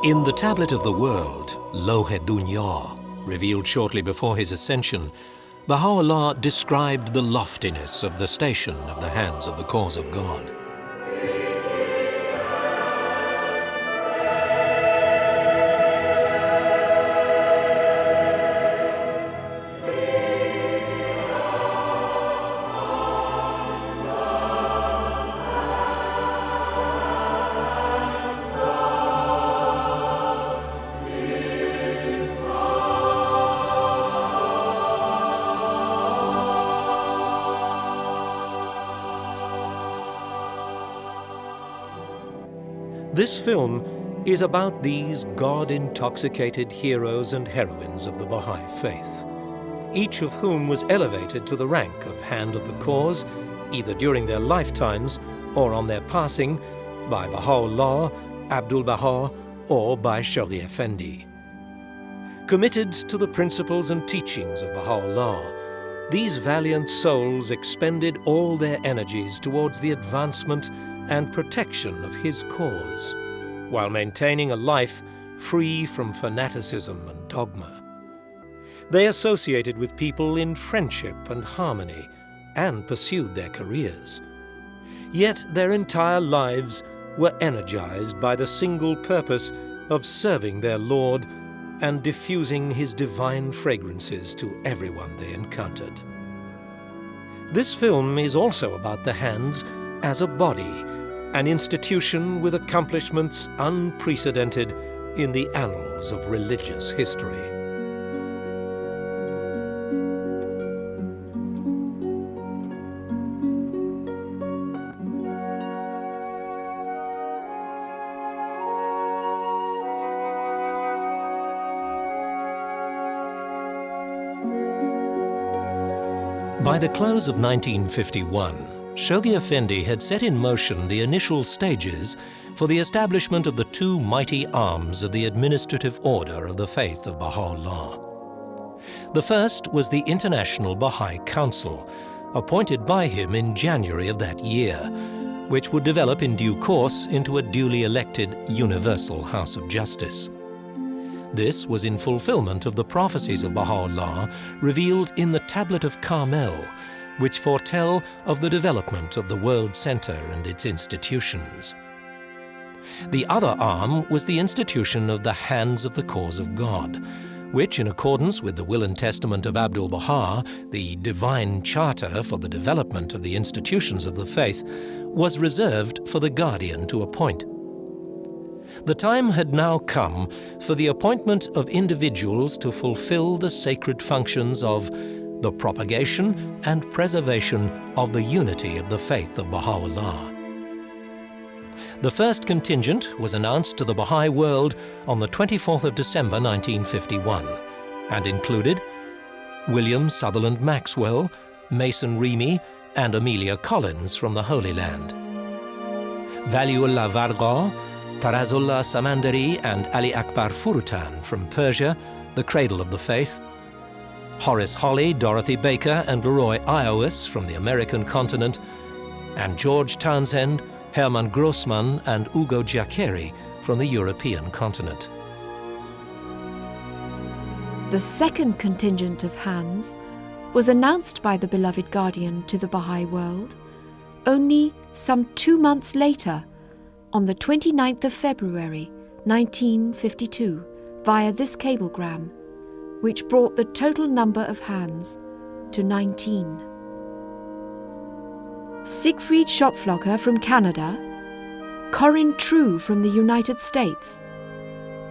In the Tablet of the World, Lawh-e Dunya, revealed shortly before his ascension, Baha'u'llah described the loftiness of the station of the hands of the cause of God. This film is about these God-intoxicated heroes and heroines of the Baha'i faith, each of whom was elevated to the rank of Hand of the Cause, either during their lifetimes or on their passing, by Baha'u'llah, Abdul Baha, or by Shoghi Effendi. Committed to the principles and teachings of Baha'u'llah, these valiant souls expended all their energies towards the advancement and protection of his cause, while maintaining a life free from fanaticism and dogma. They associated with people in friendship and harmony and pursued their careers. Yet their entire lives were energized by the single purpose of serving their Lord and diffusing his divine fragrances to everyone they encountered. This film is also about the hands as a body, an institution with accomplishments unprecedented in the annals of religious history. By the close of 1951, Shoghi Effendi had set in motion the initial stages for the establishment of the two mighty arms of the administrative order of the faith of Baha'u'llah. The first was the International Baha'i Council, appointed by him in January of that year, which would develop in due course into a duly elected Universal House of Justice. This was in fulfillment of the prophecies of Baha'u'llah revealed in the Tablet of Carmel, which foretell of the development of the World Center and its institutions. The other arm was the institution of the Hands of the Cause of God, which, in accordance with the will and testament of Abdul Baha, the divine charter for the development of the institutions of the faith, was reserved for the guardian to appoint. The time had now come for the appointment of individuals to fulfill the sacred functions of the propagation and preservation of the unity of the faith of Baha'u'llah. The first contingent was announced to the Baha'i world on the 24th of December 1951 and included William Sutherland Maxwell, Mason Remy, and Amelia Collins from the Holy Land, Valiullah Varga, Tarazullah Samandari, and Ali Akbar Furutan from Persia, the cradle of the faith, Horace Holly, Dorothy Baker, and Leroy Iowis from the American continent, and George Townsend, Hermann Grossman, and Ugo Giaccheri from the European continent. The second contingent of hands was announced by the beloved guardian to the Baha'i world only some 2 months later, on the 29th of February 1952, via this cablegram, which brought the total number of hands to 19. Siegfried Schopflocker from Canada, Corinne True from the United States,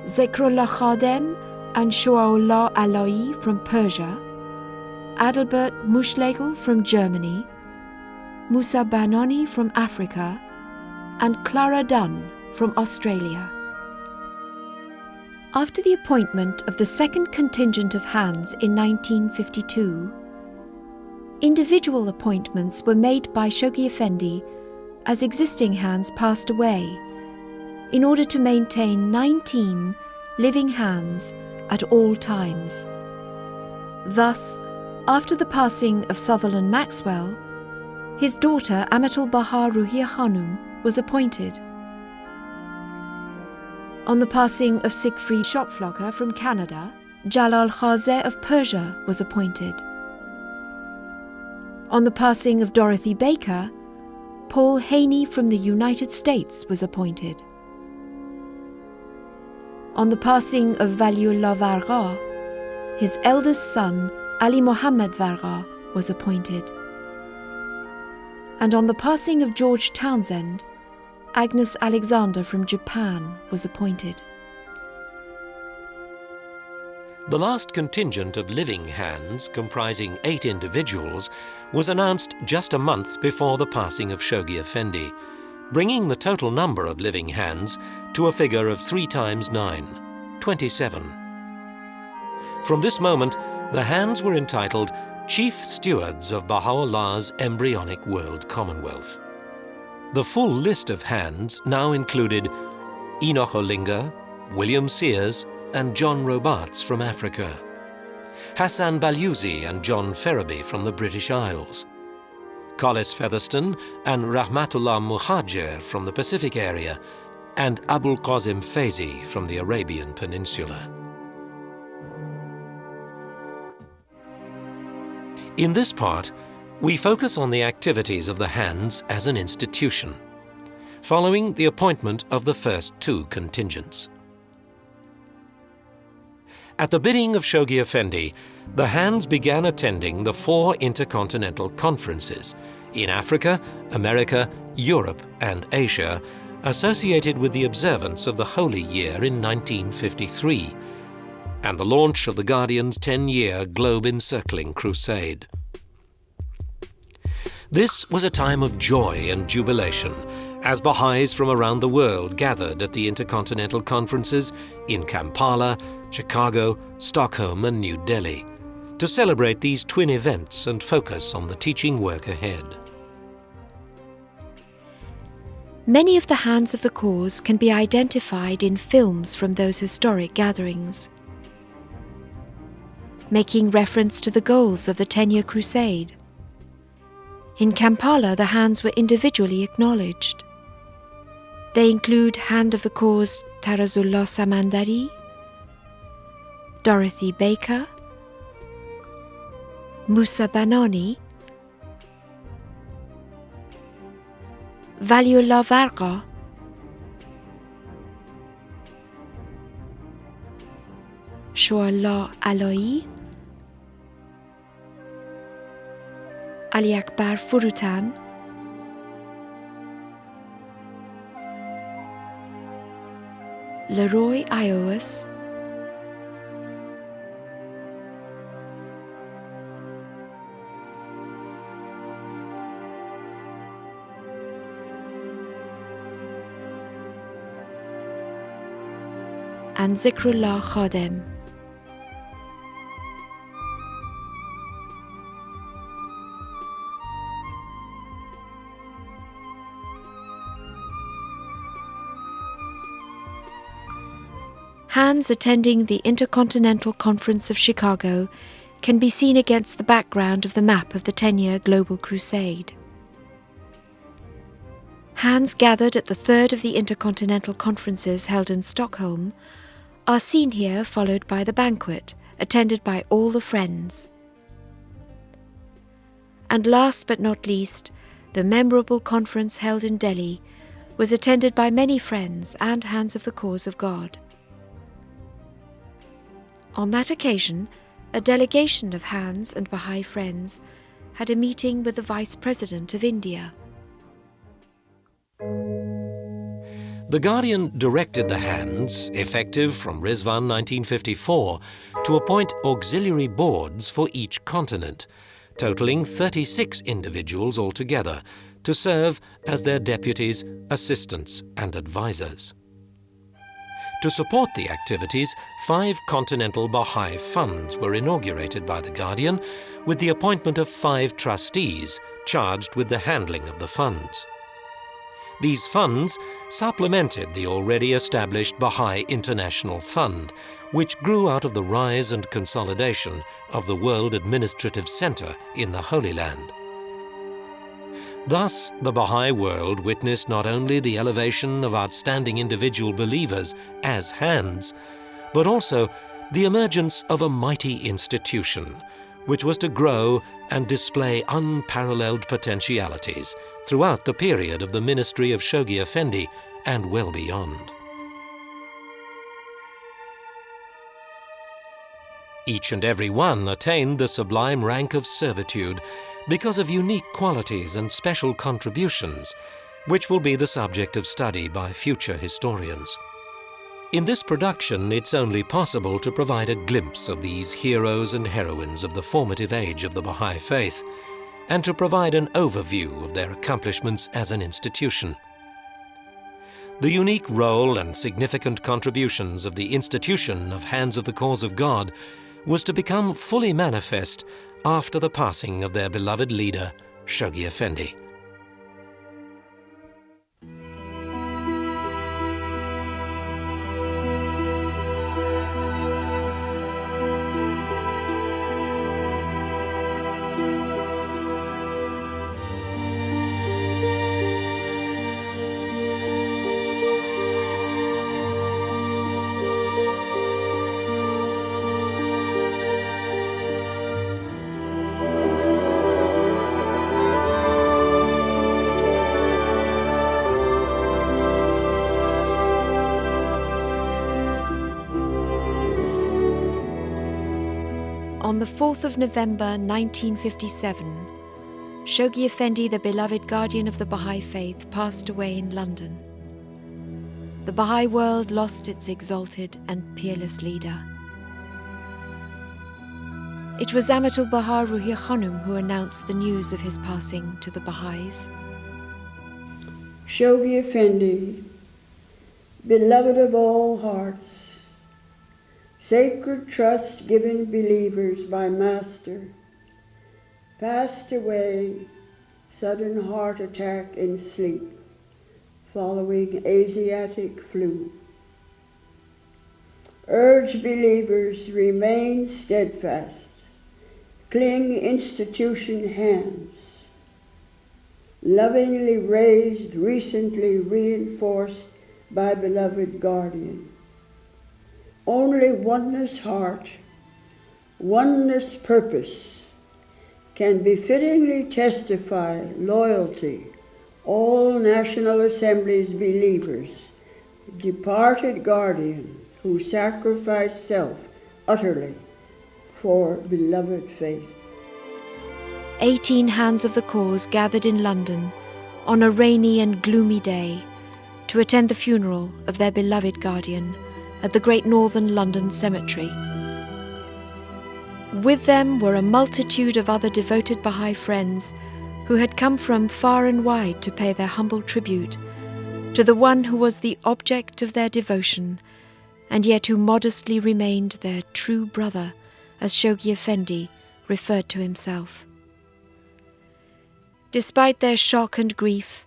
Zekrullah Khadem and Shoaullah Aloi from Persia, Adalbert Muschlegel from Germany, Musa Banoni from Africa, and Clara Dunn from Australia. After the appointment of the second contingent of hands in 1952, individual appointments were made by Shoghi Effendi as existing hands passed away, in order to maintain 19 living hands at all times. Thus, after the passing of Sutherland Maxwell, his daughter Amatul Baha Ruhiyya Khanum was appointed. On the passing of Siegfried Schopflocher from Canada, Jalal Khazeh of Persia was appointed. On the passing of Dorothy Baker, Paul Haney from the United States was appointed. On the passing of Waliullah Varga, his eldest son, Ali Mohammed Varga, was appointed. And on the passing of George Townsend, Agnes Alexander from Japan was appointed. The last contingent of living hands, comprising 8 individuals, was announced just a month before the passing of Shoghi Effendi, bringing the total number of living hands to a figure of 3 times 9, 27. From this moment, the hands were entitled Chief Stewards of Baha'u'llah's embryonic world commonwealth. The full list of hands now included Enoch Olinga, William Sears, and John Robarts from Africa, Hassan Balyuzi and John Ferraby from the British Isles, Collis Featherstone and Rahmatullah Muhajir from the Pacific area, and Abul Qasim Faizi from the Arabian Peninsula. In this part, we focus on the activities of the hands as an institution, following the appointment of the first 2 contingents. At the bidding of Shoghi Effendi, the hands began attending the 4 intercontinental conferences in Africa, America, Europe, and Asia, associated with the observance of the Holy Year in 1953, and the launch of the Guardian's 10-year globe encircling crusade. This was a time of joy and jubilation, as Baha'is from around the world gathered at the intercontinental conferences in Kampala, Chicago, Stockholm, and New Delhi, to celebrate these twin events and focus on the teaching work ahead. Many of the hands of the cause can be identified in films from those historic gatherings, making reference to the goals of the 10-year crusade. In Kampala, the hands were individually acknowledged. They include Hand of the Cause Tarazullah Samandari, Dorothy Baker, Musa Banani, Waliullah Varga, Shoallah Aloi, Ali Akbar Furutan, Leroy Iowas, and Zikrullah Khadem. Hands attending the Intercontinental Conference of Chicago can be seen against the background of the map of the 10-year Global Crusade. Hands gathered at the 3rd of the Intercontinental Conferences held in Stockholm are seen here, followed by the banquet, attended by all the friends. And last but not least, the memorable conference held in Delhi was attended by many friends and hands of the cause of God. On that occasion, a delegation of hands and Baha'i friends had a meeting with the Vice President of India. The Guardian directed the hands, effective from Rizwan 1954, to appoint auxiliary boards for each continent, totaling 36 individuals altogether, to serve as their deputies, assistants, and advisors. To support the activities, 5 continental Baha'i funds were inaugurated by the Guardian, with the appointment of 5 trustees charged with the handling of the funds. These funds supplemented the already established Baha'i International Fund, which grew out of the rise and consolidation of the World Administrative Center in the Holy Land. Thus, the Baha'i world witnessed not only the elevation of outstanding individual believers as hands, but also the emergence of a mighty institution, which was to grow and display unparalleled potentialities throughout the period of the ministry of Shoghi Effendi and well beyond. Each and every one attained the sublime rank of servitude because of unique qualities and special contributions, which will be the subject of study by future historians. In this production, it's only possible to provide a glimpse of these heroes and heroines of the formative age of the Baha'i faith, and to provide an overview of their accomplishments as an institution. The unique role and significant contributions of the institution of Hands of the Cause of God was to become fully manifest after the passing of their beloved leader, Shoghi Effendi. On the 4th of November 1957, Shoghi Effendi, the beloved guardian of the Baha'i faith, passed away in London. The Baha'i world lost its exalted and peerless leader. It was Amatul Baha Ruhi Khanum who announced the news of his passing to the Baha'is. Shoghi Effendi, beloved of all hearts, sacred trust given believers by Master, passed away, sudden heart attack in sleep, following Asiatic flu. Urge believers remain steadfast, cling institution hands, lovingly raised, recently reinforced by beloved guardian. Only oneness heart, oneness purpose can befittingly testify loyalty all National Assembly's believers, departed guardian who sacrificed self utterly for beloved faith. 18 Hands of the Cause gathered in London on a rainy and gloomy day to attend the funeral of their beloved guardian at the Great Northern London Cemetery. With them were a multitude of other devoted Baha'i friends who had come from far and wide to pay their humble tribute to the one who was the object of their devotion, and yet who modestly remained their true brother, as Shoghi Effendi referred to himself. Despite their shock and grief,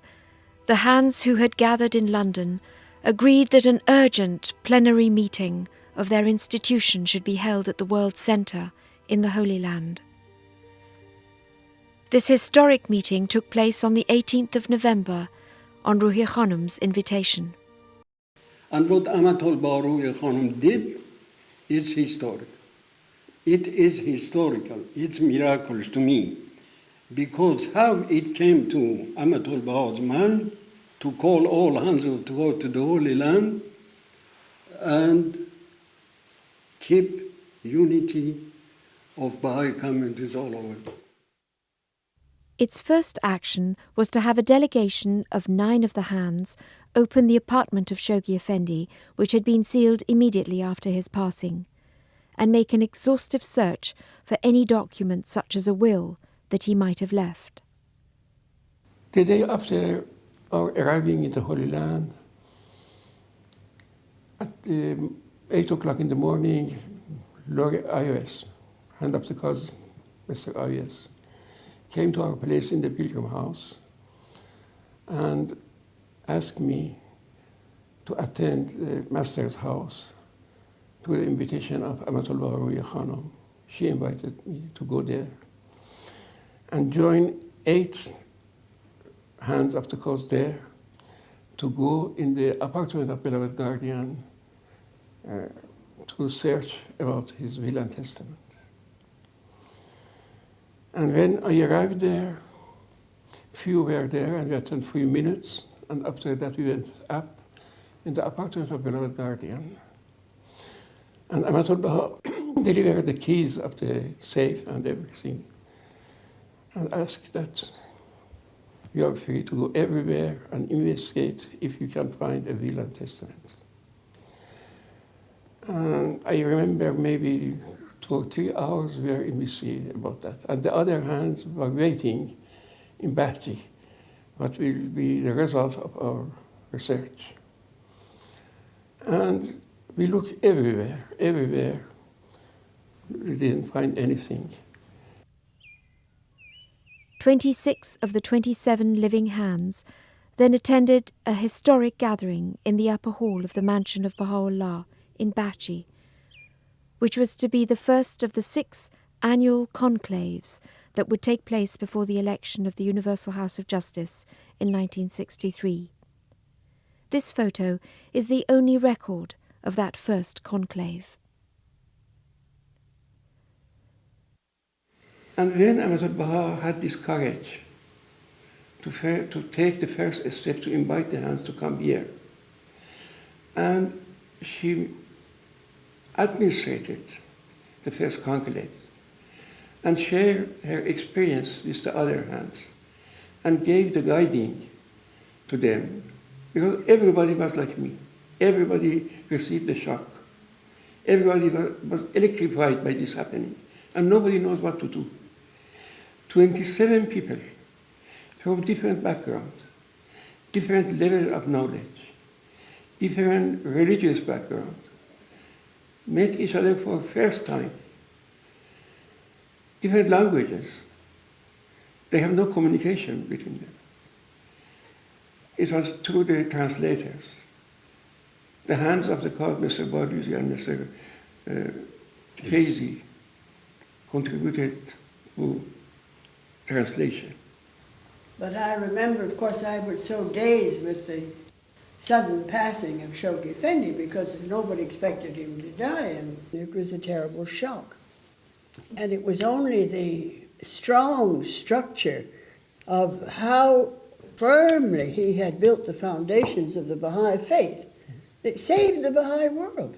the Hands who had gathered in London agreed that an urgent plenary meeting of their institution should be held at the World Centre in the Holy Land. This historic meeting took place on the 18th of November on Ruhi Khanum's invitation. And what Amatul Baha Ruhi Khanum did is historic. It is historical. It's miraculous to me. Because how it came to Amatul Baha's mind to call all hands to go to the Holy Land and keep unity of Baha'i communities all over. Its first action was to have a delegation of 9 of the Hands open the apartment of Shoghi Effendi, which had been sealed immediately after his passing, and make an exhaustive search for any document such as a will that he might have left. The day after our arriving in the Holy Land, at 8 o'clock in the morning, Lord IOS, Hand of the Cause, Mr. IOS, came to our place in the Pilgrim House and asked me to attend the Master's house to the invitation of Amatul Baha Ruhi Khanum. She invited me to go there and join 8 hands of the cause there to go in the apartment of beloved guardian to search about his will and testament. And when I arrived there, few were there, and we attended 3 minutes, and after that we went up in the apartment of beloved guardian. And Amatul Baha delivered the keys of the safe and everything, and asked that you are free to go everywhere and investigate if you can find a will and testament. And I remember maybe 2 or 3 hours we were investigating about that. And the other hands were waiting in Baha'i, what will be the result of our research. And we looked everywhere. We didn't find anything. 26 of the 27 living hands then attended a historic gathering in the upper hall of the mansion of Baha'u'llah in Baha'i, which was to be the first of the 6 annual conclaves that would take place before the election of the Universal House of Justice in 1963. This photo is the only record of that first conclave. And when Amatul Baha had this courage to take the first step to invite the hands to come here, and she administrated the first conclave and shared her experience with the other hands and gave the guiding to them, because everybody was like me. Everybody received the shock. Everybody was electrified by this happening, and nobody knows what to do. 27 people from different backgrounds, different levels of knowledge, different religious backgrounds, met each other for the first time. Different languages. They have no communication between them. It was through the translators. The hands of the cause, Mr. Barduzi and Mr. Faizi, contributed to translation. But I remember, of course, I was so dazed with the sudden passing of Shoghi Effendi because nobody expected him to die, and it was a terrible shock. And it was only the strong structure of how firmly he had built the foundations of the Baha'i faith that saved the Baha'i world.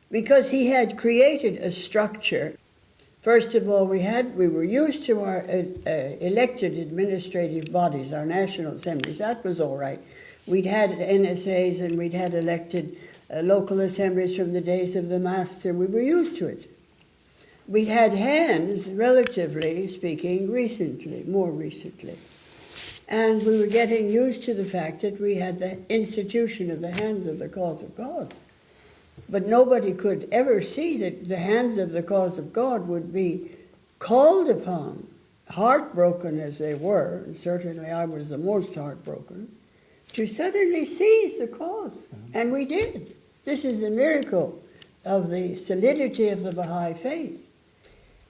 Because he had created a structure. First of all, we were used to our elected administrative bodies, our national assemblies. That was all right. We'd had NSAs and we'd had elected local assemblies from the days of the master. We were used to it. We'd had hands, relatively speaking, more recently. And we were getting used to the fact that we had the institution of the hands of the cause of God. But nobody could ever see that the hands of the cause of God would be called upon, heartbroken as they were, and certainly I was the most heartbroken, to suddenly seize the cause. And we did. This is a miracle of the solidity of the Baha'i faith.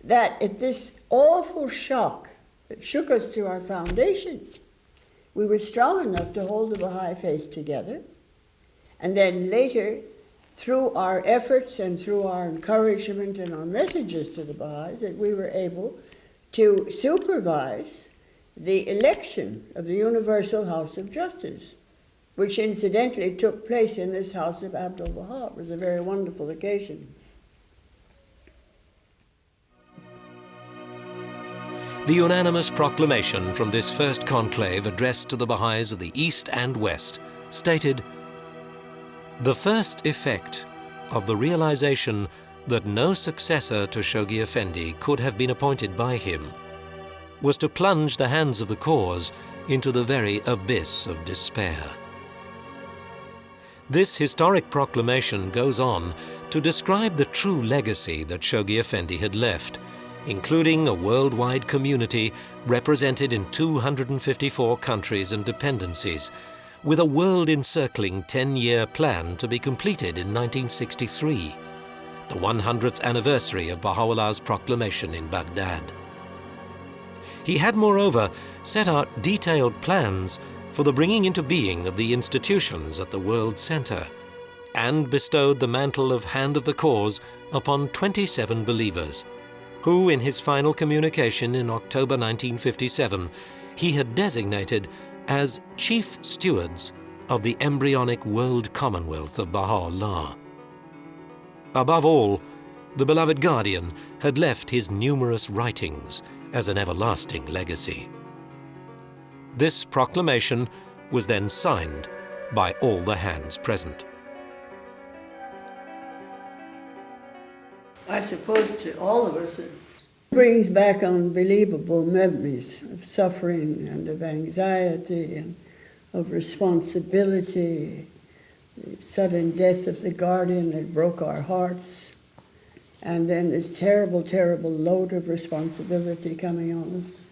That at this awful shock that shook us to our foundation, we were strong enough to hold the Baha'i faith together. And then later, through our efforts and through our encouragement and our messages to the Baha'is, that we were able to supervise the election of the Universal House of Justice, which incidentally took place in this house of Abdul Baha. It was a very wonderful occasion. The unanimous proclamation from this first conclave addressed to the Baha'is of the East and West stated, "The first effect of the realization that no successor to Shoghi Effendi could have been appointed by him was to plunge the hands of the cause into the very abyss of despair." This historic proclamation goes on to describe the true legacy that Shoghi Effendi had left, including a worldwide community represented in 254 countries and dependencies, with a world-encircling 10-year plan to be completed in 1963, the 100th anniversary of Baha'u'llah's proclamation in Baghdad. He had, moreover, set out detailed plans for the bringing into being of the institutions at the World Centre, and bestowed the mantle of Hand of the Cause upon 27 believers, who, in his final communication in October 1957, he had designated as chief stewards of the embryonic world commonwealth of Baha'u'llah. Above all, the beloved guardian had left his numerous writings as an everlasting legacy. This proclamation was then signed by all the hands present. I suppose to all of us it brings back unbelievable memories of suffering and of anxiety and of responsibility. The sudden death of the guardian that broke our hearts, and then this terrible, terrible load of responsibility coming on us.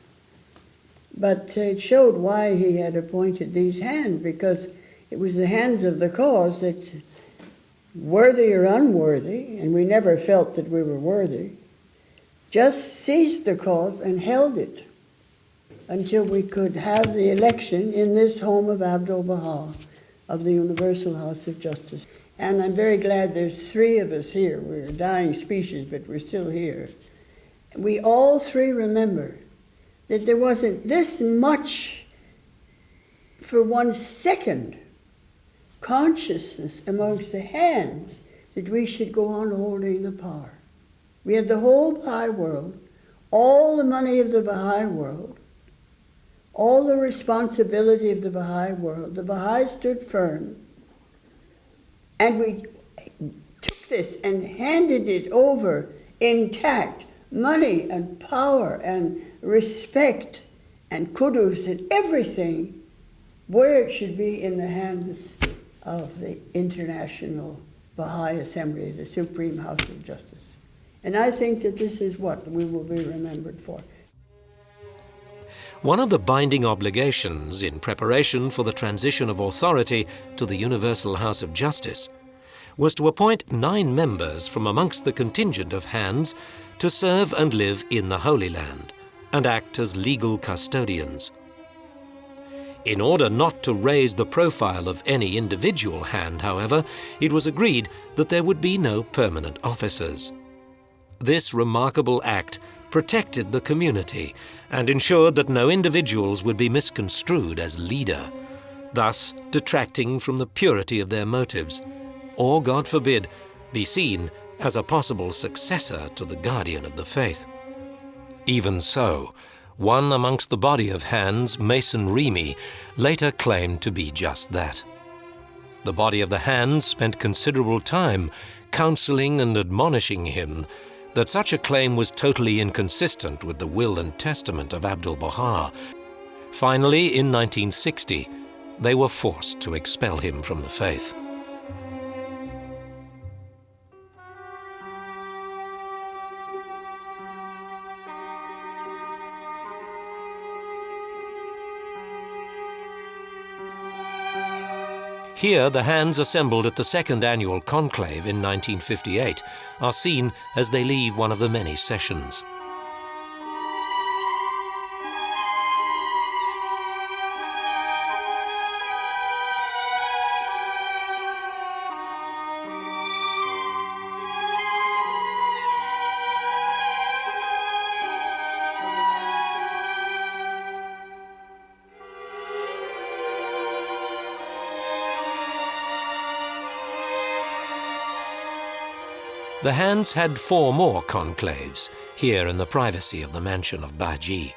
But it showed why he had appointed these hands, because it was the hands of the cause that, worthy or unworthy, and we never felt that we were worthy, just seized the cause and held it until we could have the election in this home of Abdul-Baha, of the Universal House of Justice. And I'm very glad there's 3 of us here. We're a dying species, but we're still here. We all 3 remember that there wasn't this much, for 1 second, consciousness amongst the hands that we should go on holding the power. We had the whole Baha'i world, all the money of the Baha'i world, all the responsibility of the Baha'i world. The Baha'i stood firm, and we took this and handed it over intact, money and power and respect and kudus and everything, where it should be in the hands of the International Baha'i Assembly, the Supreme House of Justice. And I think that this is what we will be remembered for. One of the binding obligations in preparation for the transition of authority to the Universal House of Justice was to appoint 9 members from amongst the contingent of hands to serve and live in the Holy Land and act as legal custodians. In order not to raise the profile of any individual hand, however, it was agreed that there would be no permanent officers. This remarkable act protected the community and ensured that no individuals would be misconstrued as leader, thus detracting from the purity of their motives, or, God forbid, be seen as a possible successor to the guardian of the faith. Even so, one amongst the body of hands, Mason Remy, later claimed to be just that. The body of the hands spent considerable time counseling and admonishing him that such a claim was totally inconsistent with the will and testament of Abdul-Baha. Finally, in 1960, they were forced to expel him from the faith. Here, the hands assembled at the second annual conclave in 1958 are seen as they leave one of the many sessions. The hands had 4 more conclaves, here in the privacy of the mansion of Baha'i.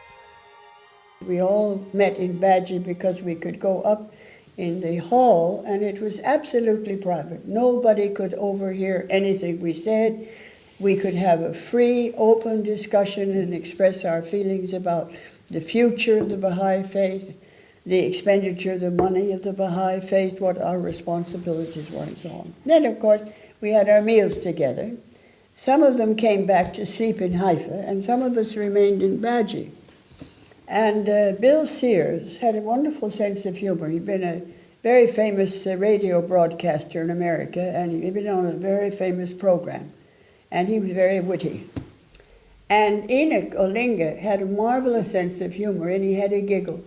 We all met in Baha'i because we could go up in the hall, and it was absolutely private. Nobody could overhear anything we said. We could have a free, open discussion and express our feelings about the future of the Baha'i faith, the expenditure of the money of the Baha'i faith, what our responsibilities were, and so on. Then, of course, we had our meals together. Some of them came back to sleep in Haifa, and some of us remained in Baha'i. And Bill Sears had a wonderful sense of humor. He'd been a very famous radio broadcaster in America, and he'd been on a very famous program. And he was very witty. And Enoch Olinga had a marvelous sense of humor, and he had a giggle.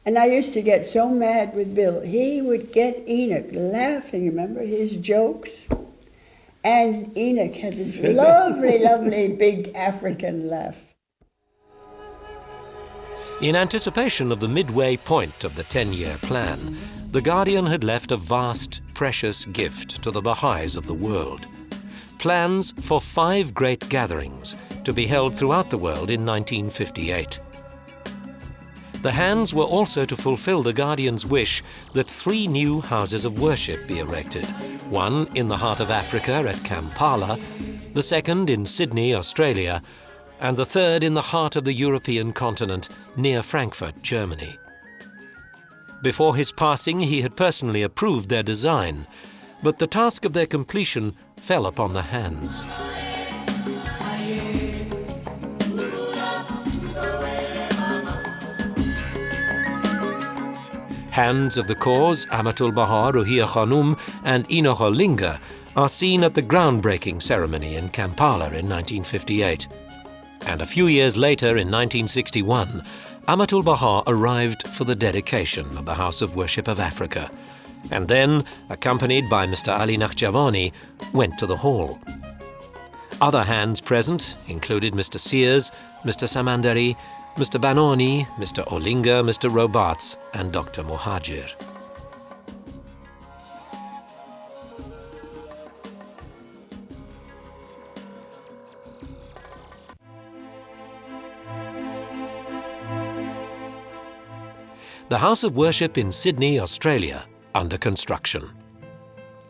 And I used to get so mad with Bill. He would get Enoch laughing, remember, his jokes. And Enoch had this lovely, lovely big African laugh. In anticipation of the midway point of the 10-year plan, the Guardian had left a vast, precious gift to the Baha'is of the world. Plans for 5 great gatherings to be held throughout the world in 1958. The hands were also to fulfill the Guardian's wish that 3 new houses of worship be erected, one in the heart of Africa at Kampala, the second in Sydney, Australia, and the third in the heart of the European continent near Frankfurt, Germany. Before his passing, he had personally approved their design, but the task of their completion fell upon the hands. Hands of the cause, Amatul Baha, Ruhiya Khanum and Enoch Olinga, are seen at the groundbreaking ceremony in Kampala in 1958. And a few years later, in 1961, Amatul Baha arrived for the dedication of the House of Worship of Africa, and then, accompanied by Mr. Ali Nakhjavani, went to the hall. Other hands present included Mr. Sears, Mr. Samandari, Mr. Banoni, Mr. Olinga, Mr. Robarts, and Dr. Muhajir. The House of Worship in Sydney, Australia, under construction,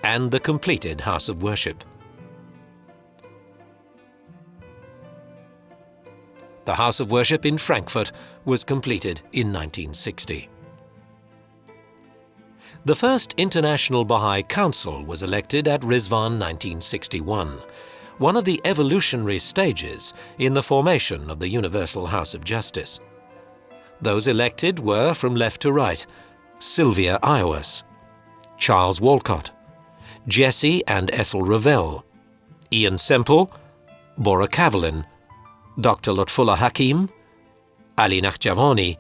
and the completed House of Worship. The House of Worship in Frankfurt was completed in 1960. The first International Baha'i Council was elected at Rizwan 1961, one of the evolutionary stages in the formation of the Universal House of Justice. Those elected were, from left to right, Sylvia Iwas, Charles Walcott, Jesse and Ethel Revell, Ian Semple, Bora Cavalin, Dr. Lutfullah Hakim, Ali Nakhjavani,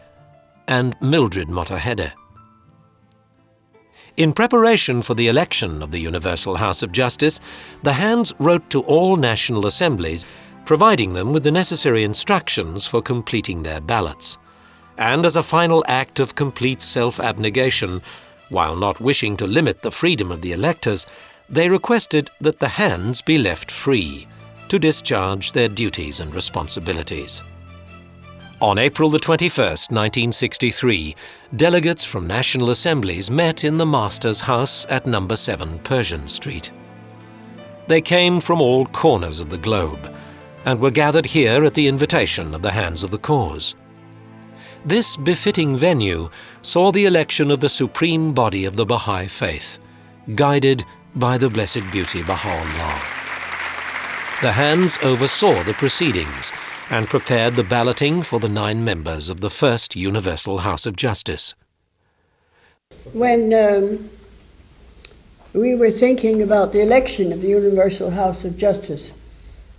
and Mildred Motahede. In preparation for the election of the Universal House of Justice, the hands wrote to all national assemblies, providing them with the necessary instructions for completing their ballots. And as a final act of complete self-abnegation, while not wishing to limit the freedom of the electors, they requested that the hands be left free to discharge their duties and responsibilities. On April the 21st, 1963, delegates from national assemblies met in the Master's House at No. 7 Persian Street. They came from all corners of the globe and were gathered here at the invitation of the Hands of the Cause. This befitting venue saw the election of the supreme body of the Baha'i faith, guided by the Blessed Beauty Baha'u'llah. The hands oversaw the proceedings and prepared the balloting for the 9 members of the first Universal House of Justice. When we were thinking about the election of the Universal House of Justice,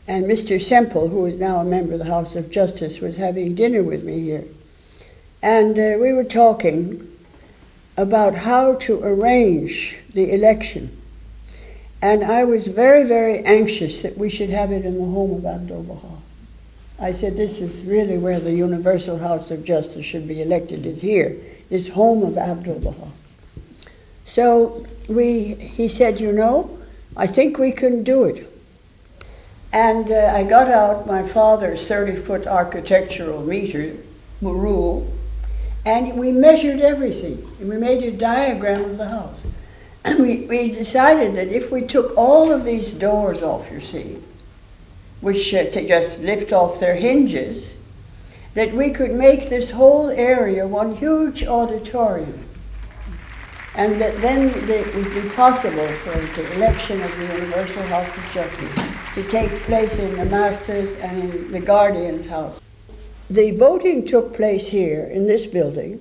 and Mr. Semple, who is now a member of the House of Justice, was having dinner with me here, and we were talking about how to arrange the election. And I was very, very anxious that we should have it in the home of Abdu'l-Baha. I said, this is really where the Universal House of Justice should be elected, is here, this home of Abdu'l-Baha. So he said, you know, I think we can do it. And I got out my father's 30-foot architectural rule, and we measured everything, and we made a diagram of the house. We decided that if we took all of these doors off, you see, which to just lift off their hinges, that we could make this whole area one huge auditorium. And that then it would be possible for the election of the Universal House of Justice to take place in the Master's and in the Guardian's house. The voting took place here in this building,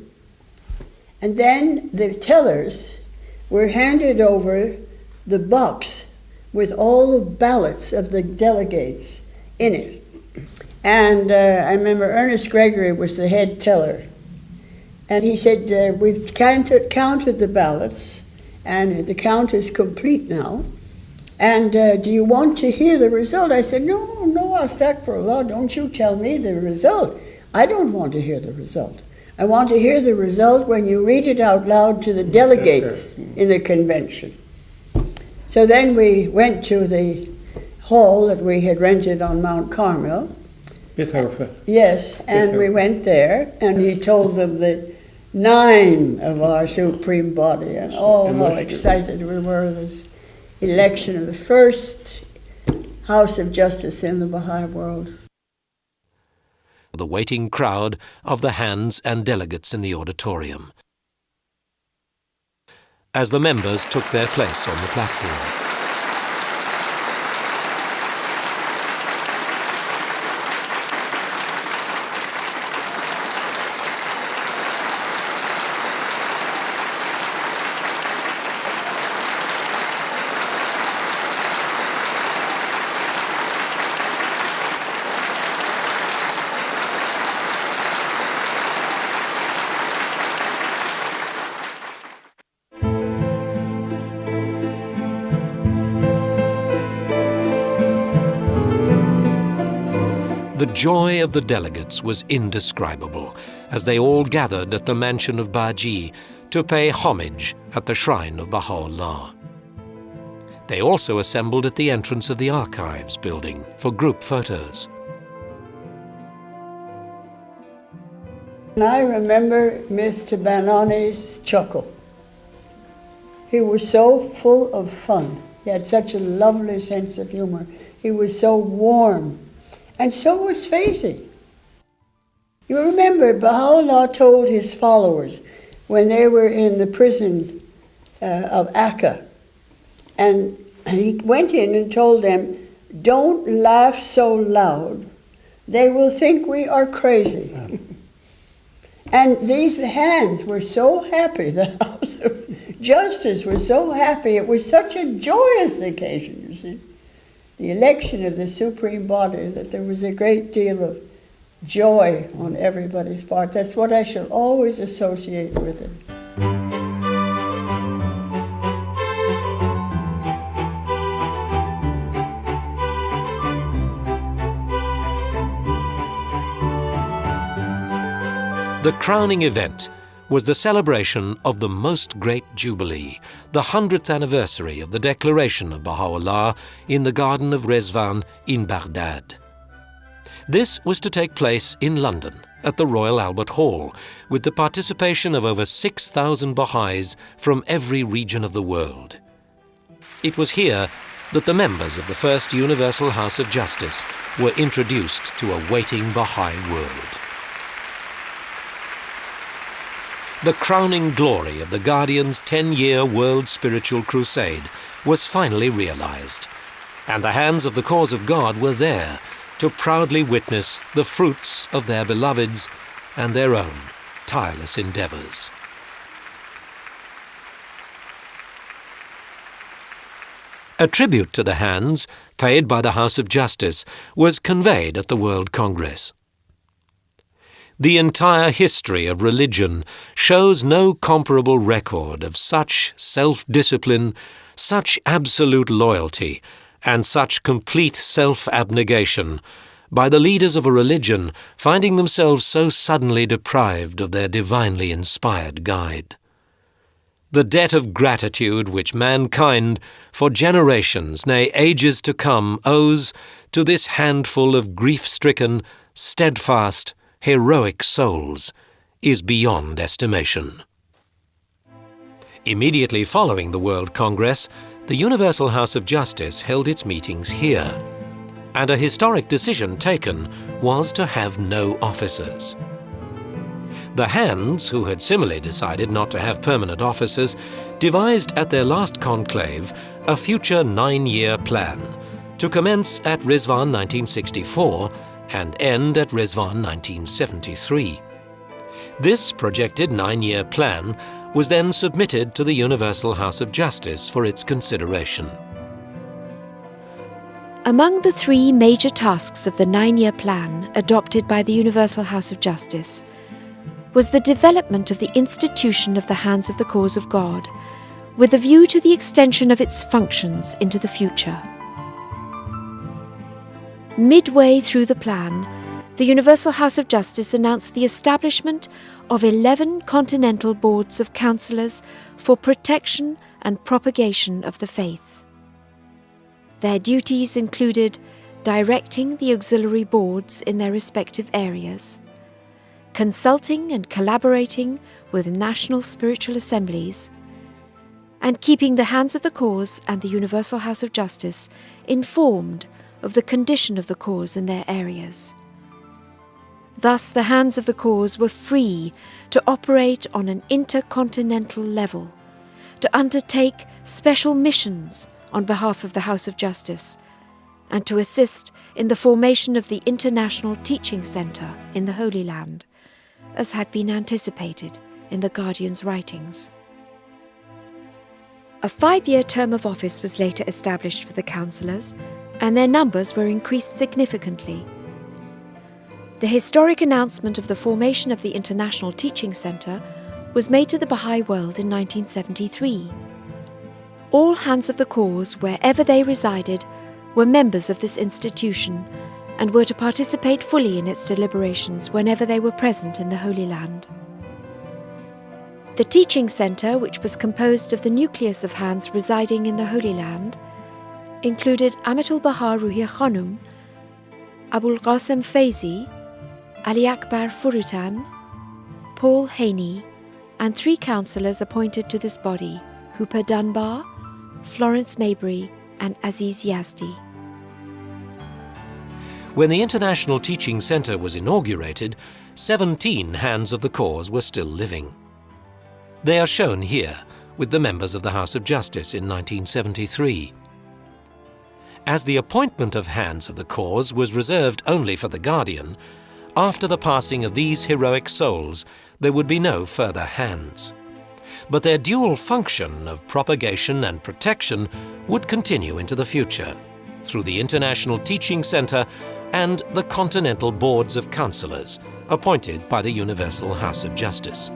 and then the tellers were handed over the box with all the ballots of the delegates in it. And I remember Ernest Gregory was the head teller. And he said, we've counted the ballots, and the count is complete now. And do you want to hear the result? I said, no, I'll stack for Allah. Don't you tell me the result. I don't want to hear the result. I want to hear the result when you read it out loud to the delegates in the convention. So then we went to the hall that we had rented on Mount Carmel. Yes, and we went there, and he told them the 9 of our supreme body, and how excited we were this election of the first House of Justice in the Baha'i world. The waiting crowd of the hands and delegates in the auditorium, as the members took their place on the platform. The joy of the delegates was indescribable as they all gathered at the mansion of Baha'i to pay homage at the shrine of Baha'u'llah. They also assembled at the entrance of the archives building for group photos. And I remember Mr. Banani's chuckle. He was so full of fun. He had such a lovely sense of humor. He was so warm. And so was Faizi. You remember Baha'u'llah told his followers when they were in the prison of Akka, and he went in and told them, don't laugh so loud, they will think we are crazy. And these hands were so happy, the House of Justice was so happy, it was such a joyous occasion, you see. The election of the supreme body, that there was a great deal of joy on everybody's part. That's what I shall always associate with it. The crowning event was the celebration of the Most Great Jubilee, the 100th anniversary of the declaration of Baha'u'llah in the Garden of Rizwan in Baghdad. This was to take place in London at the Royal Albert Hall, with the participation of over 6,000 Baha'is from every region of the world. It was here that the members of the First Universal House of Justice were introduced to a waiting Baha'i world. The crowning glory of the Guardian's 10-year World Spiritual Crusade was finally realized, and the hands of the cause of God were there to proudly witness the fruits of their beloveds and their own tireless endeavors. A tribute to the hands, paid by the House of Justice, was conveyed at the World Congress. The entire history of religion shows no comparable record of such self-discipline, such absolute loyalty, and such complete self-abnegation by the leaders of a religion finding themselves so suddenly deprived of their divinely inspired guide. The debt of gratitude which mankind, for generations, nay, ages to come, owes to this handful of grief-stricken, steadfast, heroic souls is beyond estimation. Immediately following the World Congress, the Universal House of Justice held its meetings here, and a historic decision taken was to have no officers. The Hands, who had similarly decided not to have permanent officers, devised at their last conclave a future 9-year plan to commence at Rizwan 1964 and end at Rizwan 1973. This projected 9-year plan was then submitted to the Universal House of Justice for its consideration. Among the 3 major tasks of the 9-year plan adopted by the Universal House of Justice was the development of the institution of the Hands of the Cause of God, with a view to the extension of its functions into the future. Midway through the plan, the Universal House of Justice announced the establishment of 11 continental boards of counsellors for protection and propagation of the faith. Their duties included directing the auxiliary boards in their respective areas, consulting and collaborating with national spiritual assemblies, and keeping the Hands of the Cause and the Universal House of Justice informed of the condition of the cause in their areas. Thus, the Hands of the Cause were free to operate on an intercontinental level, to undertake special missions on behalf of the House of Justice, and to assist in the formation of the International Teaching Centre in the Holy Land, as had been anticipated in the Guardian's writings. A 5-year term of office was later established for the councillors, and their numbers were increased significantly. The historic announcement of the formation of the International Teaching Centre was made to the Baha'i world in 1973. All Hands of the Cause, wherever they resided, were members of this institution and were to participate fully in its deliberations whenever they were present in the Holy Land. The Teaching Centre, which was composed of the nucleus of Hands residing in the Holy Land, included Amatul Baha Ruhi Khanum, Abul Qasim Faizi, Ali Akbar Furutan, Paul Haney, and 3 councillors appointed to this body, Hooper Dunbar, Florence Mabry, and Aziz Yazdi. When the International Teaching Centre was inaugurated, 17 Hands of the Cause were still living. They are shown here with the members of the House of Justice in 1973. As the appointment of Hands of the Cause was reserved only for the Guardian, after the passing of these heroic souls, there would be no further Hands. But their dual function of propagation and protection would continue into the future, through the International Teaching Centre and the Continental Boards of Counsellors, appointed by the Universal House of Justice.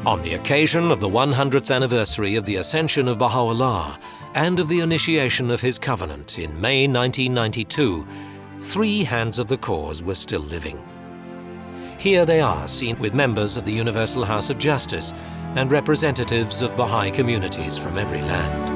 On the occasion of the 100th anniversary of the Ascension of Baha'u'llah and of the initiation of his covenant in May 1992, 3 Hands of the Cause were still living. Here they are seen with members of the Universal House of Justice and representatives of Baha'i communities from every land.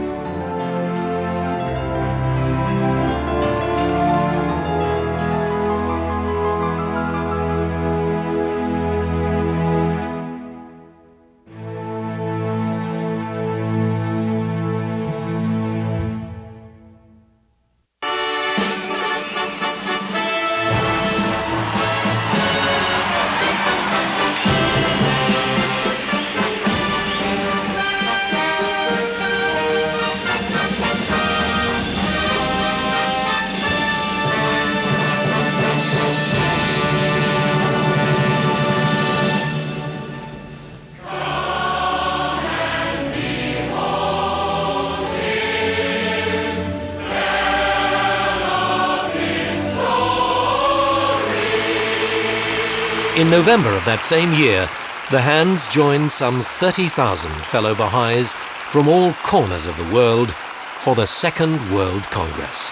In November of that same year, the Hands joined some 30,000 fellow Baha'is from all corners of the world for the Second World Congress.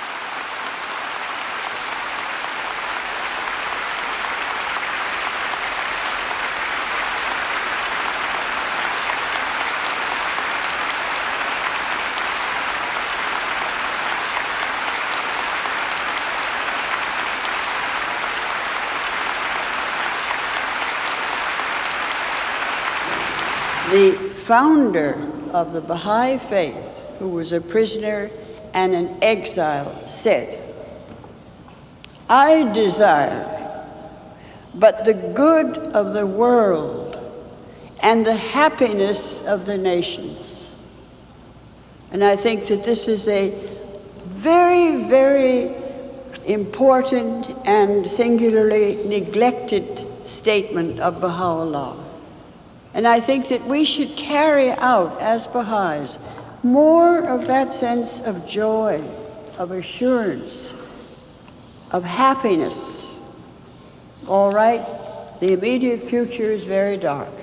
The founder of the Baha'i faith, who was a prisoner and an exile, said, "I desire but the good of the world and the happiness of the nations." And I think that this is a very, very important and singularly neglected statement of Baha'u'llah. And I think that we should carry out, as Baha'is, more of that sense of joy, of assurance, of happiness. All right, the immediate future is very dark,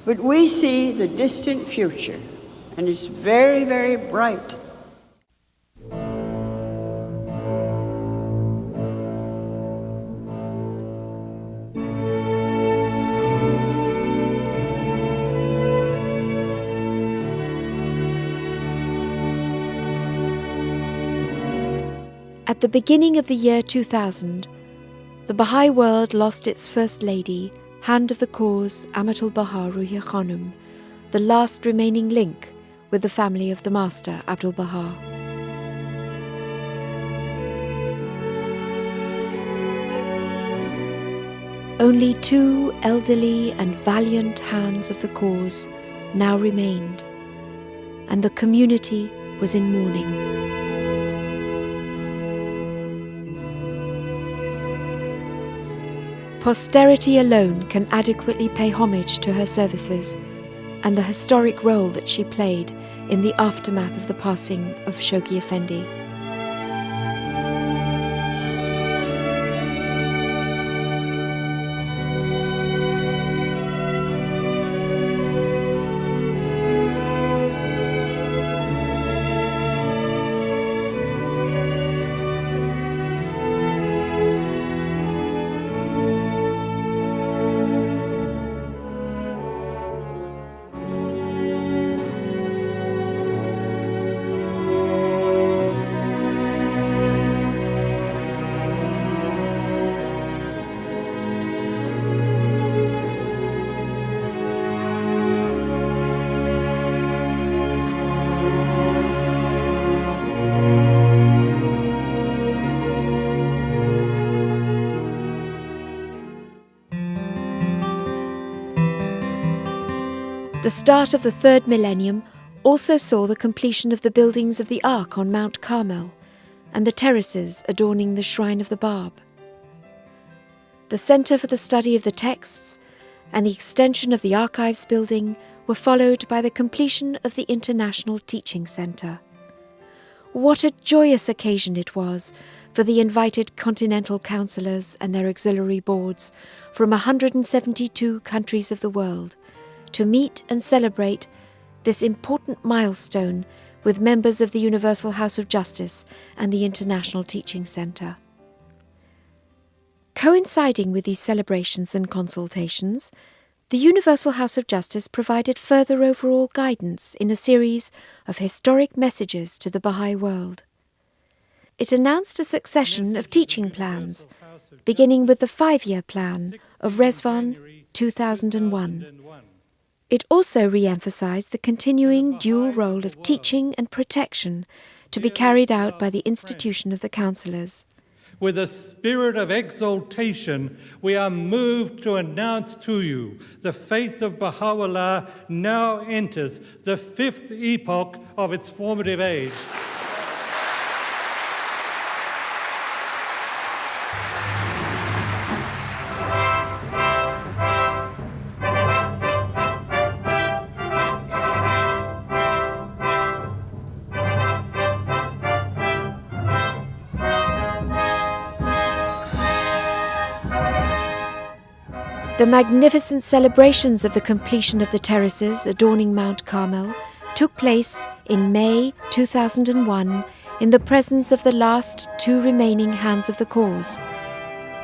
but we see the distant future, and it's very, very bright. At the beginning of the year 2000, the Baha'i world lost its First Lady, Hand of the Cause, Amatul Baha Ruhiya Khanum, the last remaining link with the family of the Master, Abdul Baha. Only two elderly and valiant hands of the cause now remained, and the community was in mourning. Posterity alone can adequately pay homage to her services and the historic role that she played in the aftermath of the passing of Shoghi Effendi. The start of the third millennium also saw the completion of the buildings of the Ark on Mount Carmel and the terraces adorning the Shrine of the Bab. The Centre for the Study of the Texts and the extension of the Archives building were followed by the completion of the International Teaching Centre. What a joyous occasion it was for the invited Continental Councillors and their auxiliary boards from 172 countries of the world to meet and celebrate this important milestone with members of the Universal House of Justice and the International Teaching Centre. Coinciding with these celebrations and consultations, the Universal House of Justice provided further overall guidance in a series of historic messages to the Baha'i world. It announced a succession of teaching plans, beginning with the 5-year plan of Rezvan 2001. It also re-emphasised the continuing dual role of teaching and protection to be carried out by the institution of the councillors. With a spirit of exaltation, we are moved to announce to you the faith of Baha'u'llah now enters the 5th epoch of its formative age. The magnificent celebrations of the completion of the terraces adorning Mount Carmel took place in May 2001 in the presence of the last 2 remaining hands of the cause,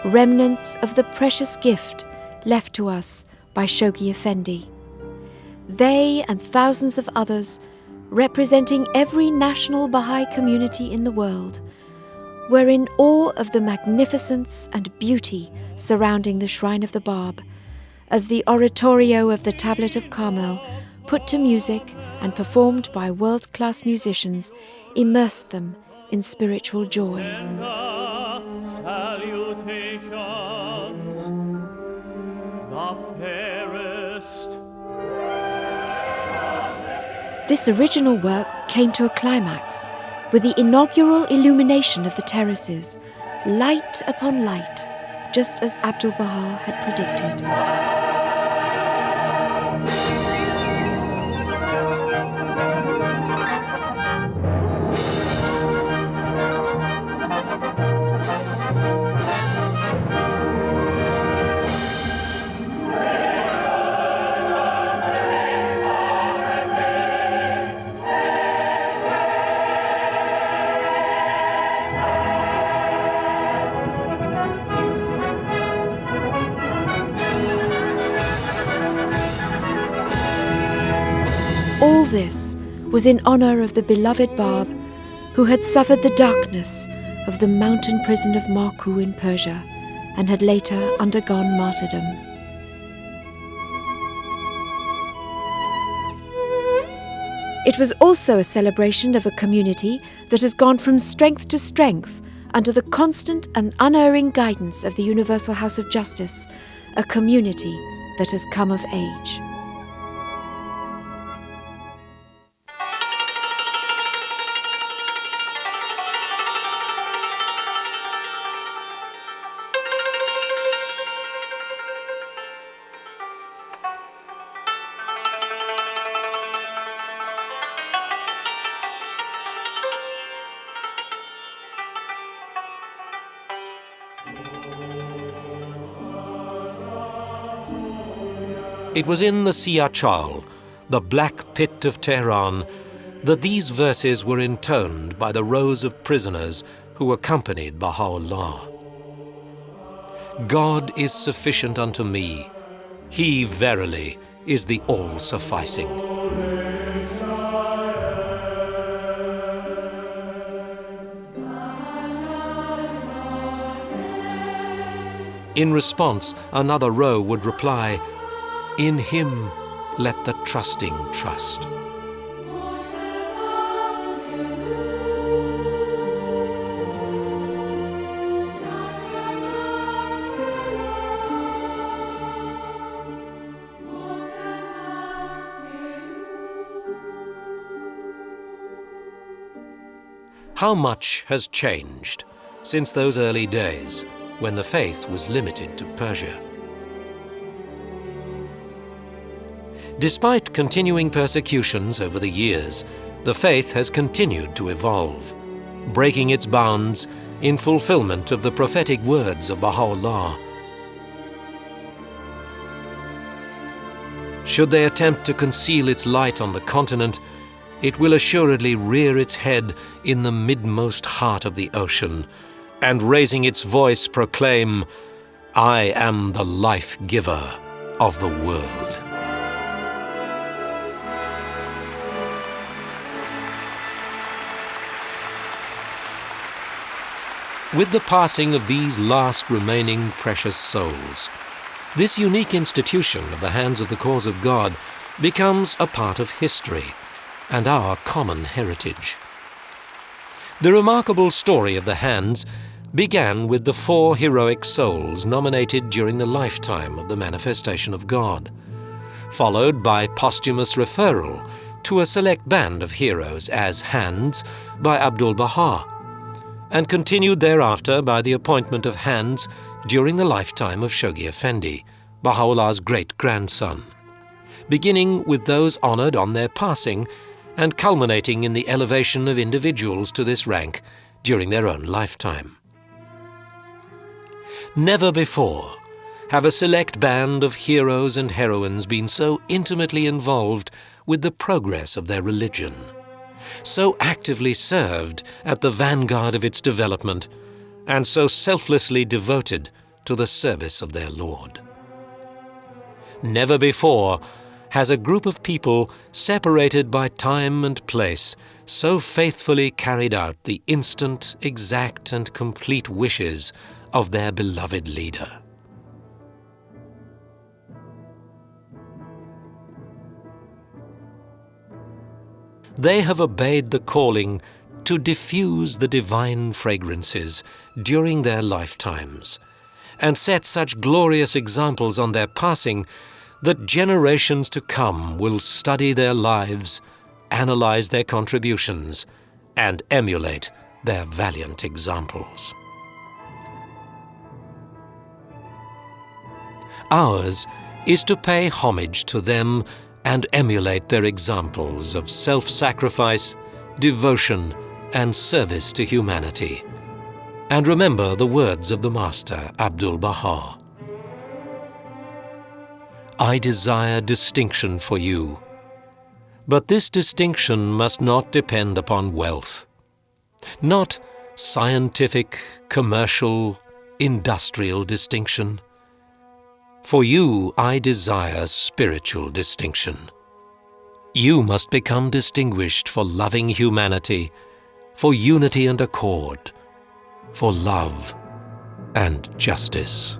remnants of the precious gift left to us by Shoghi Effendi. They and thousands of others, representing every national Baha'i community in the world, were in awe of the magnificence and beauty surrounding the Shrine of the Bab, as the oratorio of the Tablet of Carmel put to music and performed by world-class musicians immersed them in spiritual joy. Salutations, the fairest. This original work came to a climax with the inaugural illumination of the terraces, light upon light, just as Abdul-Baha had predicted. All this was in honor of the beloved Bab who had suffered the darkness of the mountain prison of Marku in Persia and had later undergone martyrdom. It was also a celebration of a community that has gone from strength to strength under the constant and unerring guidance of the Universal House of Justice, a community that has come of age. It was in the Siyachal, the black pit of Tehran, that these verses were intoned by the rows of prisoners who accompanied Baha'u'llah. God is sufficient unto me. He verily is the all-sufficing. In response, another row would reply, "In him let the trusting trust." How much has changed since those early days when the faith was limited to Persia? Despite continuing persecutions over the years, the faith has continued to evolve, breaking its bounds in fulfillment of the prophetic words of Baha'u'llah. Should they attempt to conceal its light on the continent, it will assuredly rear its head in the midmost heart of the ocean, and raising its voice proclaim, "I am the life-giver of the world." With the passing of these last remaining precious souls, this unique institution of the Hands of the Cause of God becomes a part of history and our common heritage. The remarkable story of the Hands began with the 4 heroic souls nominated during the lifetime of the manifestation of God, followed by posthumous referral to a select band of heroes as Hands by Abdul-Baha, and continued thereafter by the appointment of Hands during the lifetime of Shoghi Effendi, Baha'u'llah's great-grandson, beginning with those honored on their passing and culminating in the elevation of individuals to this rank during their own lifetime. Never before have a select band of heroes and heroines been so intimately involved with the progress of their religion, so actively served at the vanguard of its development, and so selflessly devoted to the service of their Lord. Never before has a group of people separated by time and place so faithfully carried out the instant, exact, and complete wishes of their beloved leader. They have obeyed the calling to diffuse the divine fragrances during their lifetimes, and set such glorious examples on their passing that generations to come will study their lives, analyze their contributions, and emulate their valiant examples. Ours is to pay homage to them and emulate their examples of self-sacrifice, devotion, and service to humanity. And remember the words of the Master, Abdul-Baha. I desire distinction for you, but this distinction must not depend upon wealth, not scientific, commercial, industrial distinction. For you, I desire spiritual distinction. You must become distinguished for loving humanity, for unity and accord, for love and justice.